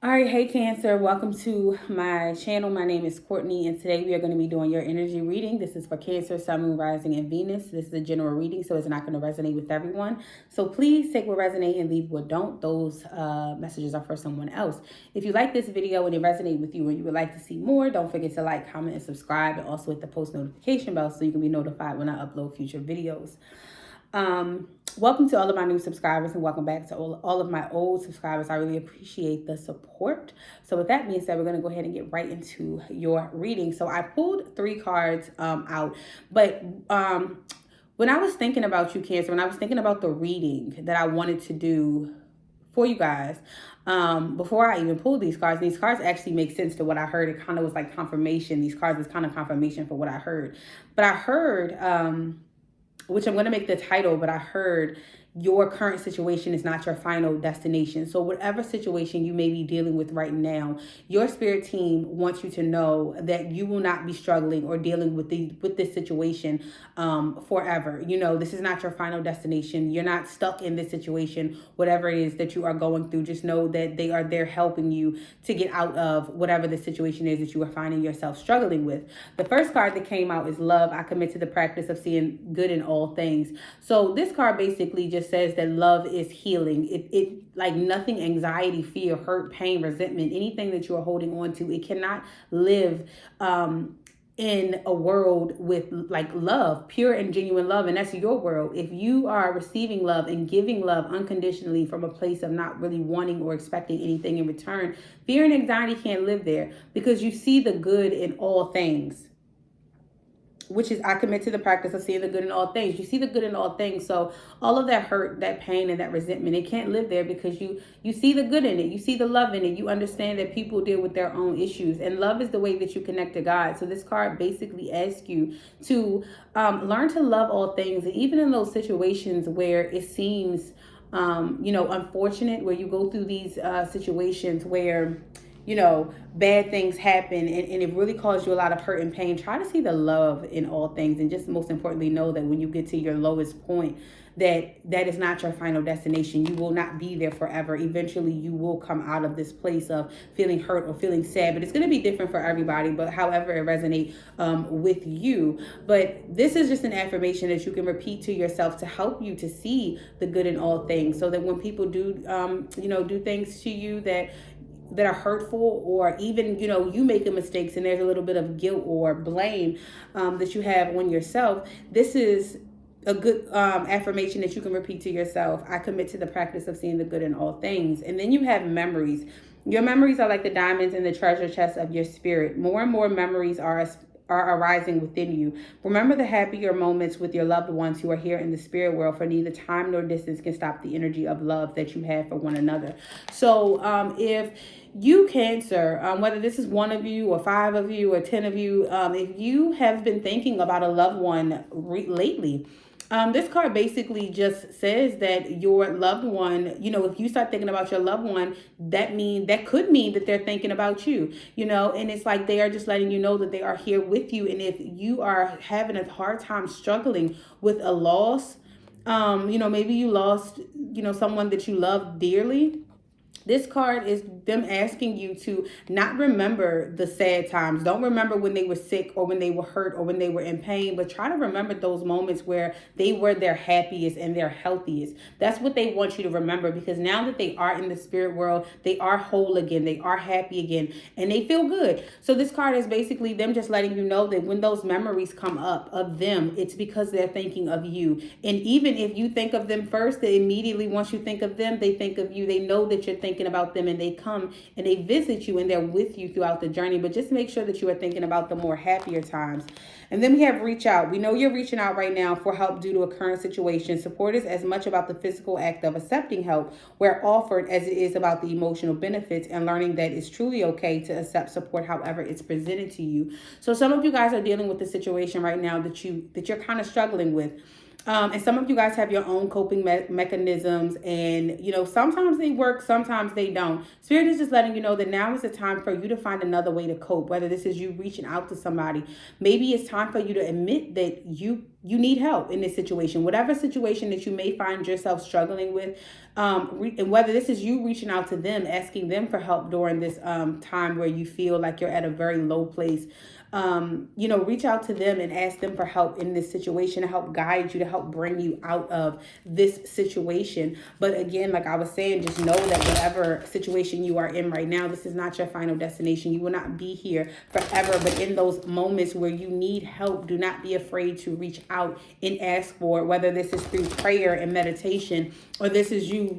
All right, hey Cancer, welcome to my channel. My name is Courtney, and today we are going to be doing your energy reading. This is for Cancer, Sun, Moon, Rising, and Venus. This is a general reading, so it's not going to resonate with everyone. So please take what resonate and leave what don't. Those messages are for someone else. If you like this video and it resonates with you and you would like to see more, don't forget to like, comment, and subscribe, and also hit the post notification bell so you can be notified when I upload future videos. Welcome to all of my new subscribers and welcome back to all of my old subscribers. I really appreciate the support. So with that being said, we're going to go ahead and get right into your reading. So I pulled 3 cards out, but when I was thinking about you, Cancer, when I was thinking about the reading that I wanted to do for you guys, before I even pulled these cards actually make sense to what I heard. It kind of was like confirmation. These cards is kind of confirmation for what I heard. But I heard which I'm going to make the title, but I heard your current situation is not your final destination. So whatever situation you may be dealing with right now, your spirit team wants you to know that you will not be struggling or dealing with this situation forever. You know, this is not your final destination. You're not stuck in this situation, whatever it is that you are going through. Just know that they are there helping you to get out of whatever the situation is that you are finding yourself struggling with. The first card that came out is love. I commit to the practice of seeing good in all things. So this card basically just says that love is healing. It like nothing, anxiety, fear, hurt, pain, resentment, anything that you are holding on to, it cannot live in a world with like love, pure and genuine love. And that's your world. If you are receiving love and giving love unconditionally from a place of not really wanting or expecting anything in return, fear and anxiety can't live there because you see the good in all things, which is I commit to the practice of seeing the good in all things. You see the good in all things. So all of that hurt, that pain, and that resentment, it can't live there because you see the good in it. You see the love in it. You understand that people deal with their own issues. And love is the way that you connect to God. So this card basically asks you to learn to love all things. And even in those situations where it seems, unfortunate, where you go through these situations where bad things happen and it really causes you a lot of hurt and pain. Try to see the love in all things, and just most importantly, know that when you get to your lowest point, that is not your final destination. You will not be there forever. Eventually, you will come out of this place of feeling hurt or feeling sad, but it's going to be different for everybody, but however it resonates with you. But this is just an affirmation that you can repeat to yourself to help you to see the good in all things, so that when people do, do things to you that are hurtful, or even you making mistakes and there's a little bit of guilt or blame that you have on yourself, this is a good affirmation that you can repeat to yourself. I commit to the practice of seeing the good in all things. And then you have memories. Your memories are like the diamonds in the treasure chest of your spirit. More and more memories are arising within you. Remember the happier moments with your loved ones who are here in the spirit world, for neither time nor distance can stop the energy of love that you have for one another. So if you, Cancer, whether this is one of you or 5 of you or 10 of you, if you have been thinking about a loved one lately, this card basically just says that your loved one, if you start thinking about your loved one, that could mean that they're thinking about you, and it's like they are just letting you know that they are here with you. And if you are having a hard time struggling with a loss, maybe you lost, someone that you love dearly. This card is them asking you to not remember the sad times. Don't remember when they were sick or when they were hurt or when they were in pain, but try to remember those moments where they were their happiest and their healthiest. That's what they want you to remember, because now that they are in the spirit world, they are whole again, they are happy again, and they feel good. So this card is basically them just letting you know that when those memories come up of them, it's because they're thinking of you. And even if you think of them first, they immediately, once you think of them, they think of you. They know that you're thinking about them, and they come and they visit you and they're with you throughout the journey. But just make sure that you are thinking about the more happier times. And then we have reach out. We know you're reaching out right now for help due to a current situation. Support is as much about the physical act of accepting help where offered as it is about the emotional benefits and learning that it's truly okay to accept support however it's presented to you. So some of you guys are dealing with the situation right now that you're kind of struggling with. And some of you guys have your own coping mechanisms, and sometimes they work, sometimes they don't. Spirit is just letting you know that now is the time for you to find another way to cope, whether this is you reaching out to somebody. Maybe it's time for you to admit that you you need help in this situation, whatever situation that you may find yourself struggling with, and whether this is you reaching out to them, asking them for help during this time where you feel like you're at a very low place. Reach out to them and ask them for help in this situation, to help guide you, to help bring you out of this situation. But again, like I was saying, just know that whatever situation you are in right now, this is not your final destination. You will not be here forever. But in those moments where you need help, do not be afraid to reach out and ask for it, whether this is through prayer and meditation, or this is you,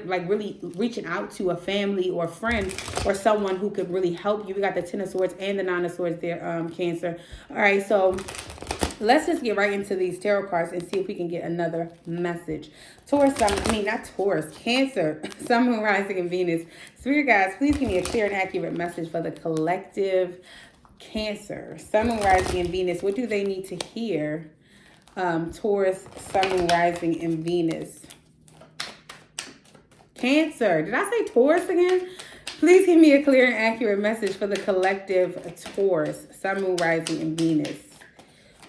like really reaching out to a family or friend or someone who could really help you. We got the Ten of Swords and the Nine of Swords there, Cancer. All right, so let's just get right into these tarot cards and see if we can get another message. Cancer, Sun, Moon, Rising, and Venus. Spirit guides, please give me a clear and accurate message for the collective Cancer, Sun, Moon, Rising, and Venus. What do they need to hear? Taurus, Sun, Moon, Rising, and Venus. Cancer. Did I say Taurus again? Please give me a clear and accurate message for the collective Taurus, Sun, Moon, Rising, and Venus.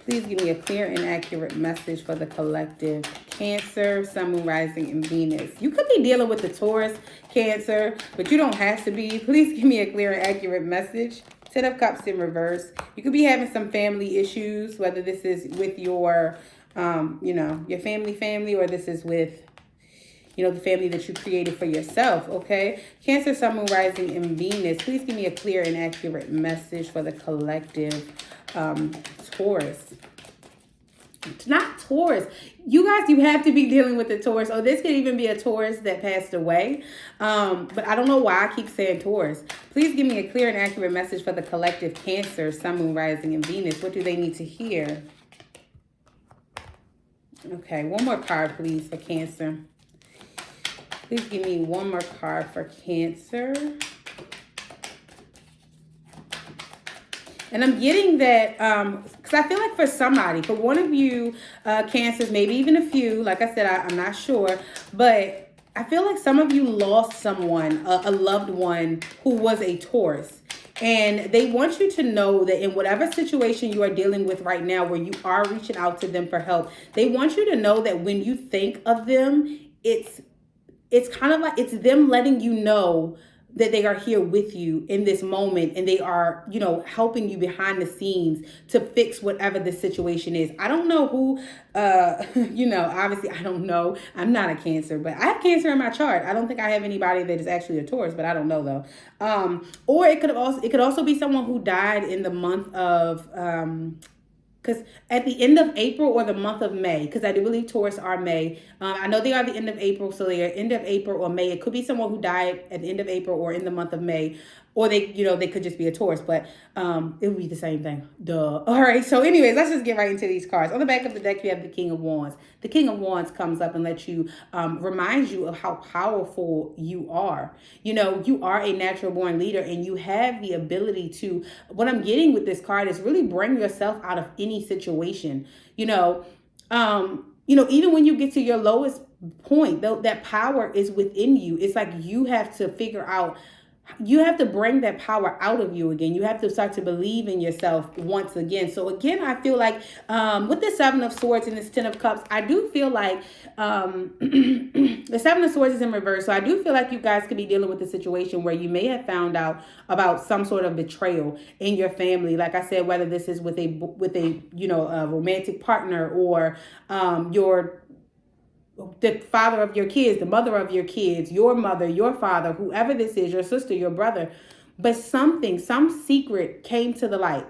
Please give me a clear and accurate message for the collective Cancer, Sun, Moon, Rising, and Venus. You could be dealing with the Taurus, Cancer, but you don't have to be. Please give me a clear and accurate message. Ten of Cups in reverse. You could be having some family issues, whether this is with your, your family, or this is with the family that you created for yourself, okay? Cancer, Sun, Moon, Rising, and Venus. Please give me a clear and accurate message for the collective Taurus. Not Taurus. You guys, you have to be dealing with the Taurus. Oh, this could even be a Taurus that passed away. But I don't know why I keep saying Taurus. Please give me a clear and accurate message for the collective Cancer, Sun, Moon, Rising, and Venus. What do they need to hear? Okay, one more card, please, for Cancer. Please give me one more card for Cancer. And I'm getting that, because I feel like for one of you Cancers, maybe even a few, like I said, I'm not sure, but I feel like some of you lost someone, a loved one who was a Taurus. And they want you to know that in whatever situation you are dealing with right now, where you are reaching out to them for help, they want you to know that when you think of them, it's kind of like it's them letting you know that they are here with you in this moment, and they are, helping you behind the scenes to fix whatever the situation is. I don't know who, obviously I don't know. I'm not a Cancer, but I have Cancer in my chart. I don't think I have anybody that is actually a Taurus, but I don't know though. Or it could also be someone who died in the month of, because at the end of April or the month of May, because I do believe Taurus are May. I know they are the end of April, so they are end of April or May. It could be someone who died at the end of April or in the month of May. Or they could just be a Taurus, but it would be the same thing. Duh. All right, so anyways, let's just get right into these cards. On the back of the deck, you have the King of Wands. The King of Wands comes up and lets you, reminds you of how powerful you are. You are a natural born leader, and you have the ability to, what I'm getting with this card is really bring yourself out of any situation. Even when you get to your lowest point, though, that power is within you. It's like you have to figure out, you have to bring that power out of you again. You have to start to believe in yourself once again. So again, I feel like with the Seven of Swords and this Ten of Cups, I do feel like the Seven of Swords is in reverse. So I do feel like you guys could be dealing with a situation where you may have found out about some sort of betrayal in your family. Like I said, whether this is with a romantic partner, or the father of your kids, the mother of your kids, your mother, your father, whoever this is, your sister, your brother. But some secret came to the light.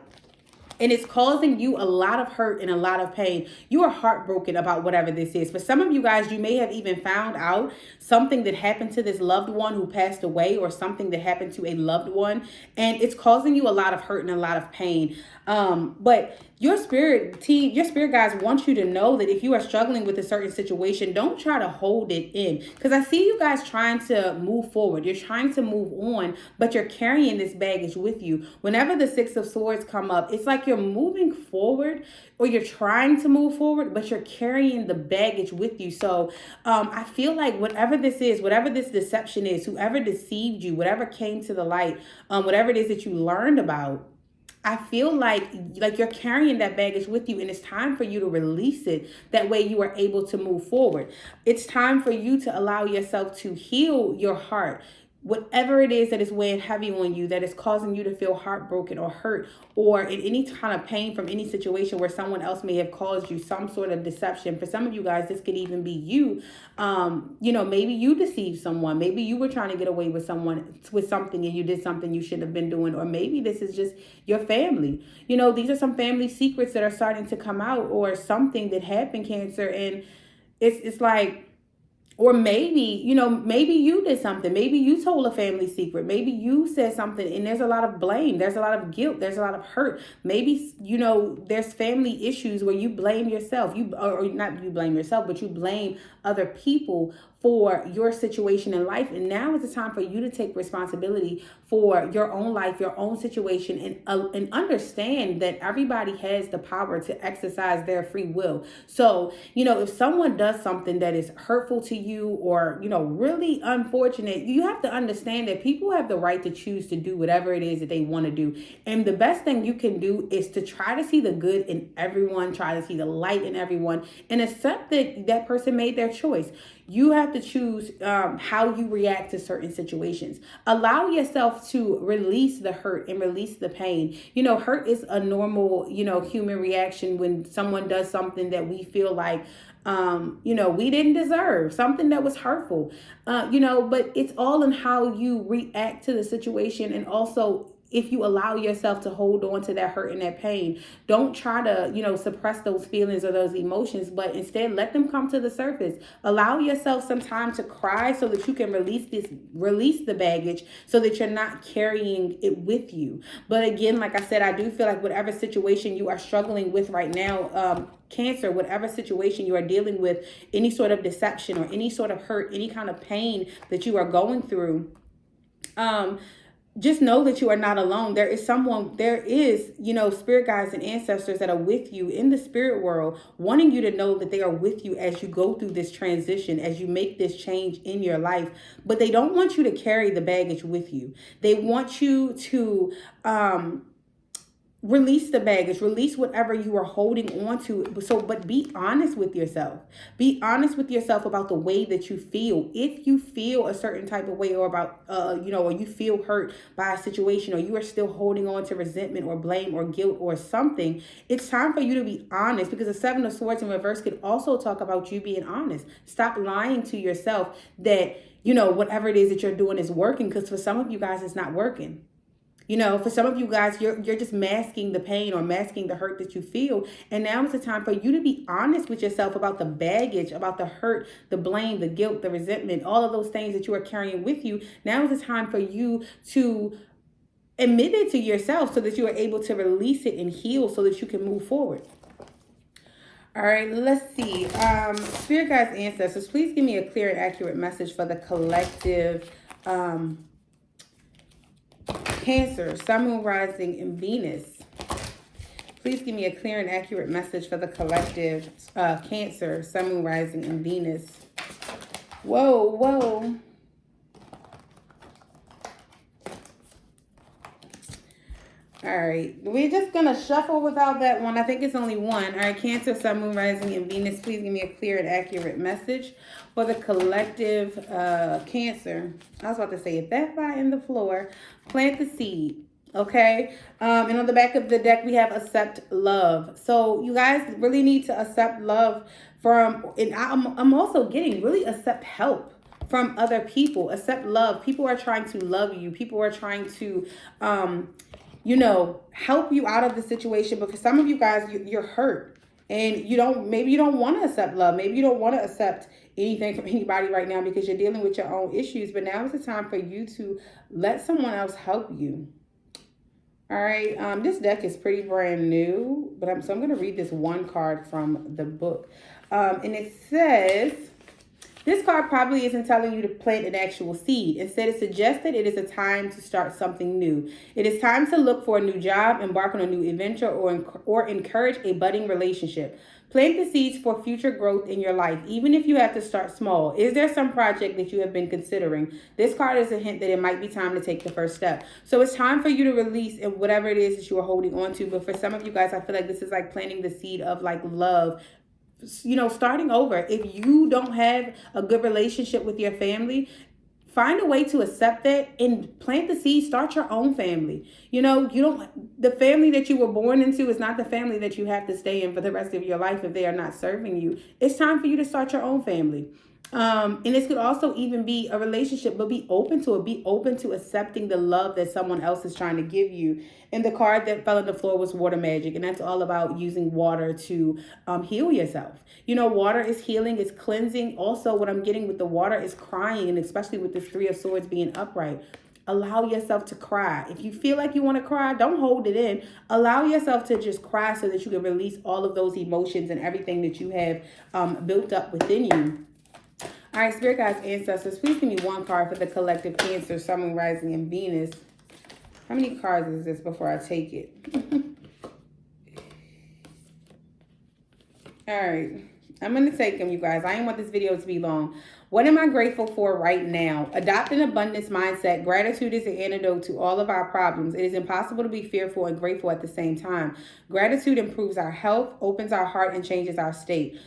And it's causing you a lot of hurt and a lot of pain. You are heartbroken about whatever this is. For some of you guys, you may have even found out something that happened to this loved one who passed away, or something that happened to a loved one. And it's causing you a lot of hurt and a lot of pain. But your spirit guys want you to know that if you are struggling with a certain situation, don't try to hold it in. Because I see you guys trying to move forward. You're trying to move on, but you're carrying this baggage with you. Whenever the Six of Swords come up, it's like you're moving forward, or you're trying to move forward, but you're carrying the baggage with you. So I feel like whatever this is, whatever this deception is, whoever deceived you, whatever came to the light, whatever it is that you learned about, I feel like you're carrying that baggage with you, and it's time for you to release it. That way you are able to move forward. It's time for you to allow yourself to heal your heart. Whatever it is that is weighing heavy on you, that is causing you to feel heartbroken or hurt or in any kind of pain from any situation where someone else may have caused you some sort of deception. For some of you guys, this could even be you. Maybe you deceived someone. Maybe you were trying to get away with someone with something and you did something you shouldn't have been doing. Or maybe this is just your family. These are some family secrets that are starting to come out, or something that happened, Cancer. And it's like, or maybe you did something. Maybe you told a family secret. Maybe you said something and there's a lot of blame. There's a lot of guilt. There's a lot of hurt. Maybe, there's family issues where you blame yourself. Or not you blame yourself, but you blame other people for your situation in life. And now is the time for you to take responsibility for your own life, your own situation, and understand that everybody has the power to exercise their free will. So, if someone does something that is hurtful to you or, really unfortunate, you have to understand that people have the right to choose to do whatever it is that they want to do. And the best thing you can do is to try to see the good in everyone, try to see the light in everyone, and accept that that person made their choice. You have to choose how you react to certain situations. Allow yourself to release the hurt and release the pain. Hurt is a normal, human reaction when someone does something that we feel like, we didn't deserve, something that was hurtful, but it's all in how you react to the situation. And also, if you allow yourself to hold on to that hurt and that pain, don't try to, suppress those feelings or those emotions, but instead let them come to the surface. Allow yourself some time to cry so that you can release the baggage, so that you're not carrying it with you. But again, like I said, I do feel like whatever situation you are struggling with right now, Cancer, whatever situation you are dealing with, any sort of deception or any sort of hurt, any kind of pain that you are going through, just know that you are not alone. There is, spirit guides and ancestors that are with you in the spirit world, wanting you to know that they are with you as you go through this transition, as you make this change in your life. But they don't want you to carry the baggage with you. They want you to, release the baggage, release whatever you are holding on to. But be honest with yourself. Be honest with yourself about the way that you feel. If you feel a certain type of way, or about, or you feel hurt by a situation, or you are still holding on to resentment or blame or guilt or something, it's time for you to be honest, because the Seven of Swords in reverse could also talk about you being honest. Stop lying to yourself that, whatever it is that you're doing is working, because for some of you guys, it's not working. For some of you guys, you're just masking the pain or masking the hurt that you feel. And now is the time for you to be honest with yourself about the baggage, about the hurt, the blame, the guilt, the resentment, all of those things that you are carrying with you. Now is the time for you to admit it to yourself, so that you are able to release it and heal, so that you can move forward. All right, let's see. Spirit guides, ancestors, please give me a clear and accurate message for the collective Cancer, Sun, Moon, Rising, and Venus. Please give me a clear and accurate message for the collective Cancer, Sun, Moon, Rising, and Venus. Whoa. All right, we're just going to shuffle without that one. I think it's only one. All right, Cancer, Sun, Moon, Rising, and Venus, please give me a clear and accurate message for the collective Cancer. I was about to say, if that fly in the floor, plant the seed, okay? And on the back of the deck, we have accept love. So you guys really need to accept love from, and I'm also getting really accept help from other people. Accept love. People are trying to love you. People are trying to, help you out of the situation. But for some of you guys, you're hurt, and maybe you don't want to accept love. Maybe you don't want to accept anything from anybody right now because you're dealing with your own issues. But now is the time for you to let someone else help you. All right. This deck is pretty brand new, but I'm going to read this one card from the book. And it says, This card probably isn't telling you to plant an actual seed. Instead, it suggests that it is a time to start something new. It is time to look for a new job, embark on a new adventure, or encourage a budding relationship. Plant the seeds for future growth in your life, even if you have to start small. Is there some project that you have been considering? This card is a hint that it might be time to take the first step. So it's time for you to release whatever it is that you are holding on to. But for some of you guys, I feel like this is like planting the seed of like love, starting over. If you don't have a good relationship with your family, find a way to accept that and plant the seed. Start your own family. The family that you were born into is not the family that you have to stay in for the rest of your life if they are not serving you. It's time for you to start your own family. And this could also even be a relationship, but be open to it. Be open to accepting the love that someone else is trying to give you. And the card that fell on the floor was water magic. And that's all about using water to heal yourself. Water is healing, it's cleansing. Also, what I'm getting with the water is crying, and especially with this Three of Swords being upright. Allow yourself to cry. If you feel like you want to cry, don't hold it in. Allow yourself to just cry so that you can release all of those emotions and everything that you have built up within you. All right, Spirit Guides, Ancestors, please give me one card for the collective Cancer, Sun, Moon, Rising, and Venus. How many cards is this before I take it? All right, I'm going to take them, you guys. I didn't want this video to be long. What am I grateful for right now? Adopt an abundance mindset. Gratitude is the antidote to all of our problems. It is impossible to be fearful and grateful at the same time. Gratitude improves our health, opens our heart, and changes our state.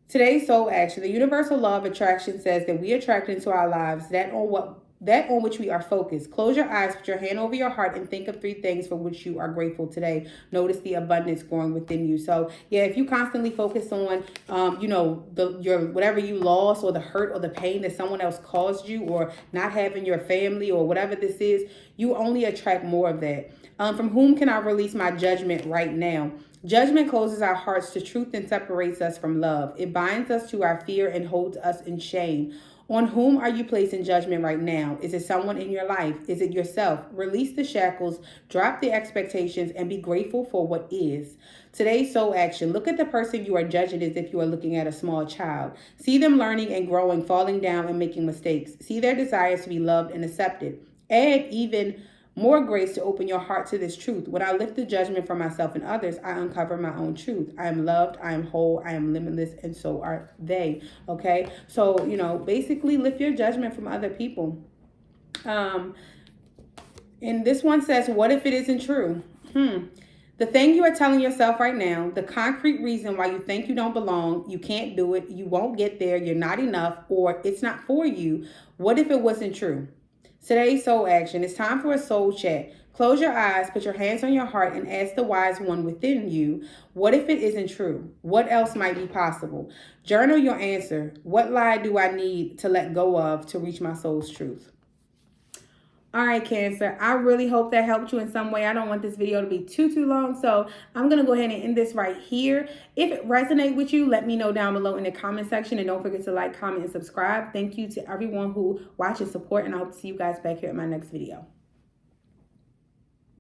Today's soul action. The universal law of attraction says that we attract into our lives that on which we are focused. Close your eyes, put your hand over your heart, and think of 3 things for which you are grateful today. Notice the abundance growing within you. So yeah, if you constantly focus on your whatever you lost, or the hurt or the pain that someone else caused you, or not having your family, or whatever this is, you only attract more of that. From whom can I release my judgment right now? Judgment closes our hearts to truth and separates us from love. It binds us to our fear and holds us in shame. On whom are you placing judgment right now? Is it someone in your life? Is it yourself? Release the shackles, drop the expectations, and be grateful for what is. Today's soul action. Look at the person you are judging as if you are looking at a small child. See them learning and growing, falling down and making mistakes. See their desires to be loved and accepted. Add even more grace to open your heart to this truth. When I lift the judgment from myself and others, I uncover my own truth. I am loved, I am whole, I am limitless, and so are they. Okay? So, basically lift your judgment from other people. And this one says, what if it isn't true? The thing you are telling yourself right now, the concrete reason why you think you don't belong, you can't do it, you won't get there, you're not enough, or it's not for you. What if it wasn't true? Today's soul action. It's time for a soul chat. Close your eyes, put your hands on your heart, and ask the wise one within you, what if it isn't true? What else might be possible? Journal your answer. What lie do I need to let go of to reach my soul's truth? All right, Cancer, I really hope that helped you in some way. I don't want this video to be too long, so I'm going to go ahead and end this right here. If it resonates with you, let me know down below in the comment section, and don't forget to like, comment, and subscribe. Thank you to everyone who watched and support, and I hope to see you guys back here in my next video.